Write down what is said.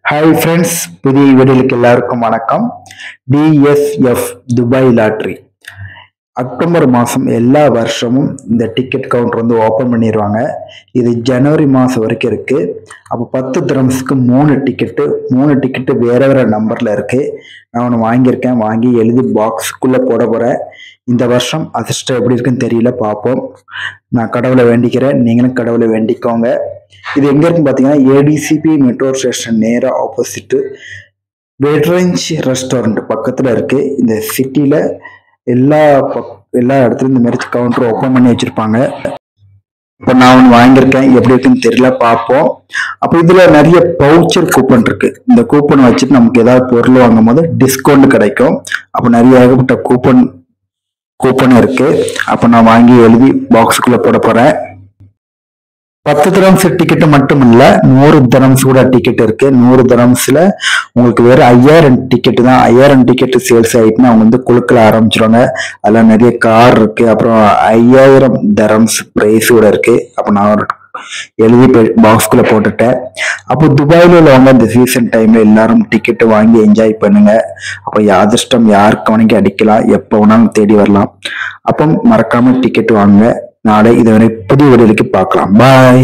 Hi friends, புதிய வீடியோக்கு எல்லாருக்கும் வணக்கம். டிஎஸ்எஃப் துபாய் லாட்ரி அக்டோபர் மாதம் எல்லா வருஷமும் இந்த டிக்கெட் கவுண்டர் வந்து ஓப்பன் பண்ணிடுவாங்க. இது ஜனவரி மாதம் வரைக்கும் இருக்குது. அப்போ 10 திரம்ஸ்க்கு 3 டிக்கெட்டு வேறு வேறு நம்பரில் இருக்குது. நான் ஒன்று வாங்கியிருக்கேன். வாங்கி எழுதி பாக்ஸுக்குள்ளே போட போகிறேன். இந்த வருஷம் அதிர்ஷ்டம் எப்படி இருக்குன்னு தெரியல, பார்ப்போம். நான் கடவுளை வேண்டிக்கிறேன், நீங்களும் கடவுளை வேண்டிக்கோங்க. இது எங்கே இருக்குன்னு பார்த்தீங்கன்னா, ஏடிசிபி மெட்ரோ ஸ்டேஷன் நேராக ஆப்போசிட்டு வெட்ரஞ்ச் ரெஸ்டாரண்ட் பக்கத்தில் இருக்குது. இந்த சிட்டியில் எல்லா இடத்துலையும் இந்த மாதிரி கவுண்டர் ஓப்பன் பண்ணி வச்சுருப்பாங்க. இப்போ நான் ஒன்று வாங்கியிருக்கேன், எப்படி இருக்குன்னு தெரியல, பார்ப்போம். அப்போ இதில் நிறைய பவுச்சர் கூப்பன் இருக்குது. இந்த கூப்பனை வச்சுட்டு நமக்கு ஏதாவது பொருள் வாங்கும் போது டிஸ்கவுண்ட் கிடைக்கும். அப்போ நிறைய ஏகப்பட்ட கூப்பன் இருக்குது. அப்போ நான் வாங்கி எழுதி பாக்ஸுக்குள்ளே போட போகிறேன். 10 திரம்ஸ் டிக்கெட்டு மட்டும் இல்லை, 100 திரம்ஸ் கூட டிக்கெட் இருக்கு. 100 திரம்ஸ்ல உங்களுக்கு வெறும் 5000 டிக்கெட்டு தான். 5000 டிக்கெட்டு சேல்ஸ் ஆகிட்டுனா அவங்க வந்து குழுக்கள் ஆரம்பிச்சிருவாங்க. அதில் நிறைய கார் இருக்கு. அப்புறம் 5000 திரம்ஸ் ப்ரைஸ் கூட இருக்கு. அப்போ நான் எழுதி பாக்ஸ்குள்ள போட்டுட்டேன். அப்போ துபாயில் உள்ளவங்க இந்த சீசன் டைம்ல எல்லாரும் டிக்கெட்டு வாங்கி என்ஜாய் பண்ணுங்க. அப்போ அதிர்ஷ்டம் யாருக்கு வேணுங்க அடிக்கலாம், எப்போ வேணாலும் தேடி வரலாம். அப்போ மறக்காம டிக்கெட் வாங்க. நாளை இதுவரை புதிய வீடியோக்கு பார்க்கலாம். பாய்.